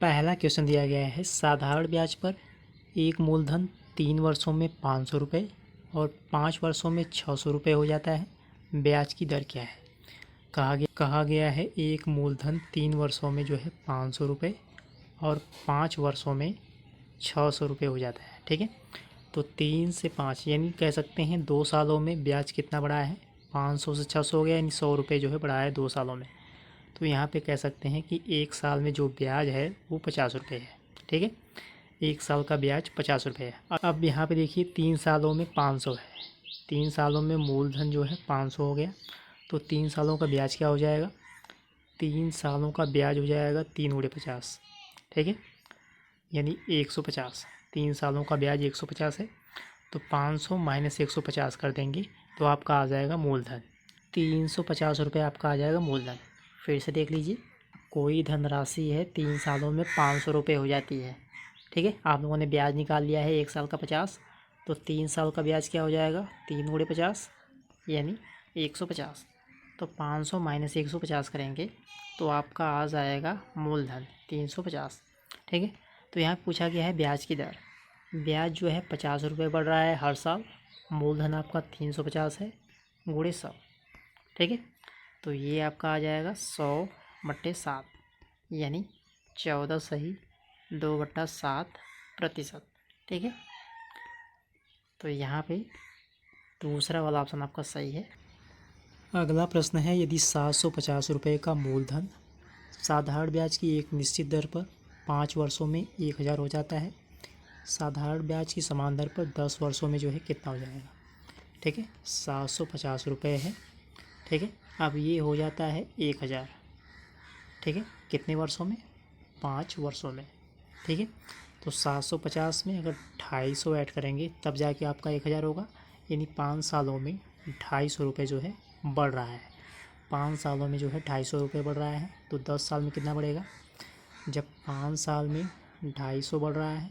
पहला क्वेश्चन दिया गया है साधारण ब्याज पर एक मूलधन 3 वर्षों में 500 रुपये और 5 वर्षों में 600 रुपये हो जाता है। ब्याज की दर क्या है? कहा गया है एक मूलधन 3 वर्षों में जो है 500 रुपये और 5 वर्षों में 600 रुपये हो जाता है। ठीक है, तो 3 से 5 यानी कह सकते हैं 2 सालों में ब्याज कितना बढ़ा है? 500 से 600 हो गया, यानी 100 रुपये जो है बढ़ा है 2 सालों में। तो यहाँ पे कह सकते हैं कि 1 साल में जो ब्याज है वो 50 रुपये है। ठीक है, 1 साल का ब्याज 50 रुपये है। अब यहाँ पे देखिए 3 सालों में 500 है, 3 सालों में मूलधन जो है 500 हो गया, तो 3 सालों का ब्याज क्या हो जाएगा? 3 सालों का ब्याज हो जाएगा 3 गुणे 50। ठीक है, यानी 150। 3 सालों का ब्याज 150 है, तो 500 माइनस 150 कर देंगे तो आपका आ जाएगा मूलधन 350 रुपये आपका आ जाएगा मूलधन। फिर से देख लीजिए, कोई धनराशि है 3 सालों में 500 रुपये हो जाती है। ठीक है, आप लोगों ने ब्याज निकाल लिया है 1 साल का 50, तो 3 साल का ब्याज क्या हो जाएगा? 3 गुणे 50 यानी 150। तो 500 माइनस 150 करेंगे तो आपका आ जाएगा मूलधन 350। ठीक है, तो यहाँ पूछा गया है ब्याज की दर। ब्याज जो है 50 रुपये बढ़ रहा है हर साल, मूलधन आपका 350 है, गुणे 100। ठीक है, तो ये आपका आ जाएगा 100/7 यानी 14 सही 2/7%। ठीक है, तो यहाँ पे दूसरा वाला ऑप्शन आपका सही है। अगला प्रश्न है, यदि 750 रुपये का मूलधन साधारण ब्याज की एक निश्चित दर पर 5 वर्षों में 1000 हो जाता है, साधारण ब्याज की समान दर पर 10 वर्षों में जो है कितना हो जाएगा? ठीक है, 750 रुपये है। ठीक है, अब ये हो जाता है 1000। ठीक है, कितने वर्षों में? 5 वर्षों में। ठीक है, तो 750 में अगर 250 ऐड करेंगे तब जाके आपका 1000 होगा, यानी 5 सालों में 250 रुपये जो है बढ़ रहा है। 5 सालों में जो है 250 रुपये बढ़ रहा है, तो 10 साल में कितना बढ़ेगा? जब 5 साल में 250 बढ़ रहा है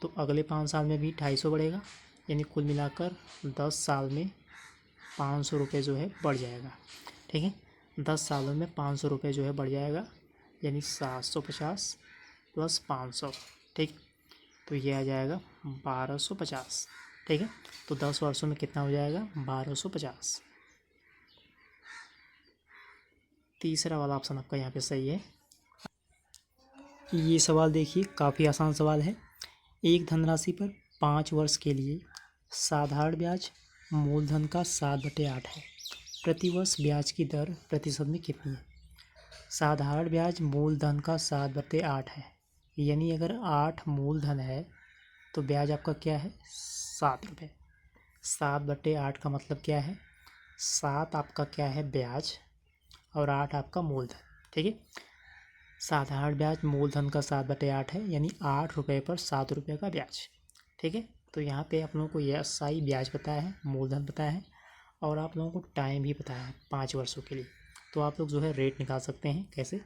तो अगले 5 साल में भी 250 बढ़ेगा, यानी कुल मिलाकर 10 साल में 500 रुपये जो है बढ़ जाएगा। ठीक है, 10 सालों में 500 रुपये जो है बढ़ जाएगा, यानी 750 प्लस 500। ठीक, तो ये आ जाएगा 1250। ठीक है, तो 10 वर्षों में कितना हो जाएगा? 1250। तीसरा वाला ऑप्शन आपका यहाँ पे सही है। ये सवाल देखिए, काफ़ी आसान सवाल है। एक धनराशि पर 5 वर्ष के लिए साधारण ब्याज मूलधन का 7/8 है, प्रतिवर्ष ब्याज की दर प्रतिशत में कितनी है? साधारण ब्याज मूलधन का 7/8 है, यानी अगर 8 मूलधन है तो ब्याज आपका क्या है? 7 रुपये। 7/8 का मतलब क्या है? 7 आपका क्या है? ब्याज, और 8 आपका मूलधन। ठीक है, साधारण ब्याज मूलधन का 7/8 है, यानी 8 रुपये पर 7 रुपये का ब्याज। ठीक है, तो यहाँ पे आप लोगों को ये SI ब्याज पता है, मूलधन पता है, और आप लोगों को टाइम भी पता है 5 वर्षों के लिए। तो आप लोग जो है रेट निकाल सकते हैं। कैसे?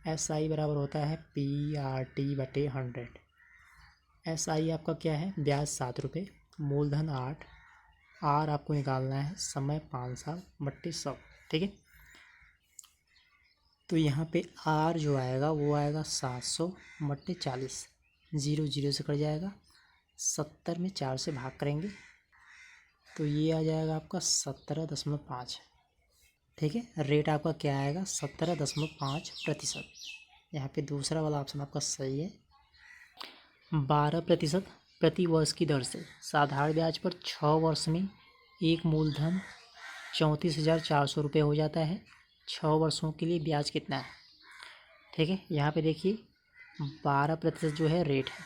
SI बराबर होता है PRT/100। SI आपका क्या है? ब्याज 7 रुपये, मूलधन 8, R आपको निकालना है समय 5 साल बट्टे 100। ठीक है, तो यहाँ पे R जो आएगा वो आएगा 700/40, 0 0 से कट जाएगा, 70 में 4 से भाग करेंगे तो ये आ जाएगा आपका 17.5। ठीक है, रेट आपका क्या आएगा? 17.5%। यहाँ पे दूसरा वाला ऑप्शन आपका सही है। 12% प्रति वर्ष की दर से साधारण ब्याज पर 6 वर्ष में एक मूलधन 34,400 रुपये हो जाता है। 6 वर्षों के लिए ब्याज कितना है? ठीक है, यहाँ पे देखिए 12% जो है रेट है।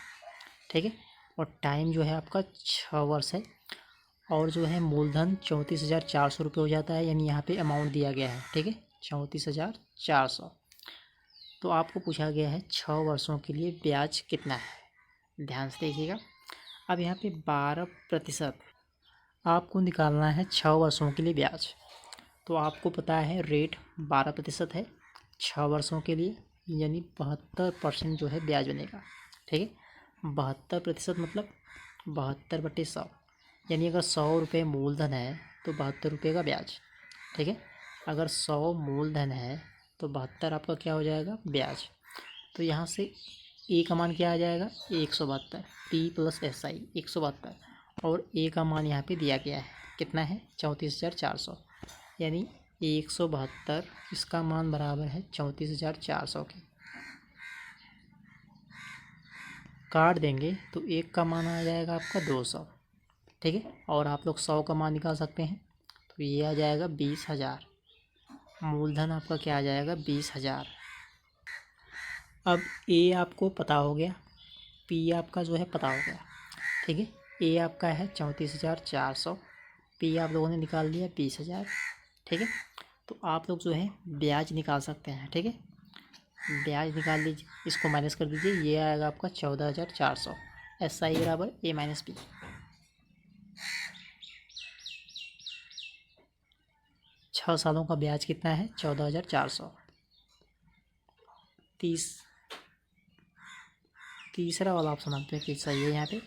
ठीक है, और टाइम जो है आपका 6 वर्ष है, और जो है मूलधन 34,400 रुपये हो जाता है, यानी यहाँ पे अमाउंट दिया गया है। ठीक है, 34,400। तो आपको पूछा गया है 6 वर्षों के लिए ब्याज कितना है? ध्यान से देखिएगा। अब यहाँ पे 12% आपको निकालना है 6 वर्षों के लिए ब्याज। तो आपको पता है रेट 12% है 6 वर्षों के लिए, यानी 72% जो है ब्याज बनेगा। ठीक है, 72% मतलब 72/100, यानी अगर 100 रुपये मूलधन है तो 72 रुपये का ब्याज। ठीक है, अगर 100 मूलधन है तो 72 आपका क्या हो जाएगा? ब्याज। तो यहाँ से ए का मान क्या आ जाएगा 172, पी प्लस एस आई 172, और ए का मान यहाँ पे दिया गया है कितना है 34,400, यानी 172 इसका मान बराबर है 34,400 के। काट देंगे तो एक का मान आ जाएगा आपका 200, ठीक है, और आप लोग 100 का मान निकाल सकते हैं, तो ये आ जाएगा 20,000। मूलधन आपका क्या आ जाएगा 20,000। अब ए आपको पता हो गया, पी आपका जो है पता हो गया, ठीक है। ए आपका है 34,400, पी आप लोगों ने निकाल लिया 20,000, ठीक है। तो आप लोग जो है ब्याज निकाल सकते हैं, ठीक है। ब्याज निकाल लीजिए, इसको माइनस कर दीजिए, ये आएगा आपका 14,400। एस आई बराबर ए माइनस पी। 6 सालों का ब्याज कितना है 14,400। तीसरा वाला ऑप्शन आप देखिए सही है यहाँ पे।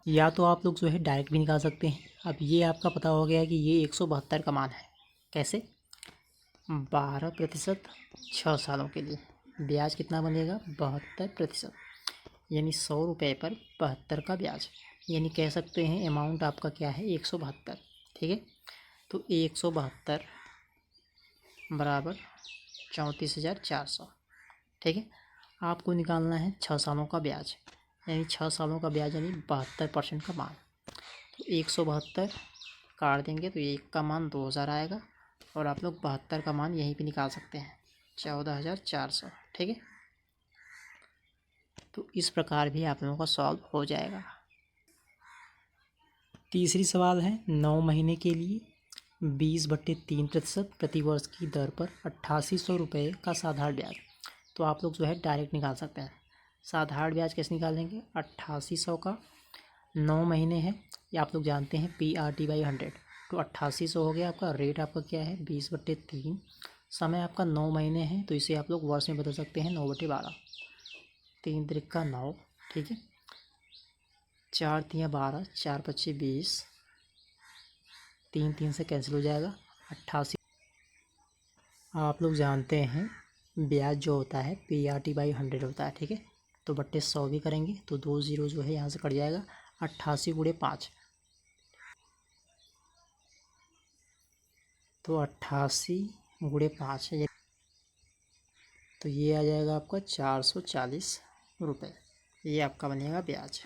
या तो आप लोग जो है डायरेक्ट भी निकाल सकते हैं। अब ये आपका पता हो गया कि ये 172 का मान है। कैसे? 12% 6 सालों के लिए ब्याज कितना बनेगा 72%, यानी 100 रुपये पर 72 का ब्याज, यानी कह सकते हैं अमाउंट आपका क्या है 172, ठीक है। तो 172 बराबर 34,400, ठीक है। आपको निकालना है 6 सालों का ब्याज, यानी 6 सालों का ब्याज यानी 72% का मान। तो 172 काट देंगे तो एक का मान 2,000 आएगा, और आप लोग 72 का मान यहीं पे निकाल सकते हैं 14,400, ठीक है। तो इस प्रकार भी आप लोगों का सॉल्व हो जाएगा। तीसरी सवाल है 9 महीने के लिए 20/3% प्रतिवर्ष की दर पर 8800 रुपये का साधारण ब्याज। तो आप लोग जो है डायरेक्ट निकाल सकते हैं। साधारण ब्याज कैसे निकालेंगे? 8800 का 9 महीने है, ये आप लोग जानते हैं PRT/100, तो 8800 हो गया आपका। रेट आपका क्या है 20/3, समय आपका 9 महीने है, तो इसे आप लोग वर्ष में बदल सकते हैं 9/12, 3 त्रिका 9, ठीक है। 4 तियाँ 12, 4 पच्चे 20, 3 3 से कैंसिल हो जाएगा 88। आप लोग जानते हैं ब्याज जो होता है PRT/100 होता है, ठीक है। तो बट्टे 100 भी करेंगे तो 2 जीरो जो है यहाँ से कट जाएगा, 88 × 5, तो 88 × 5, तो ये आ जाएगा आपका 440 रुपये, ये आपका बनेगा ब्याज।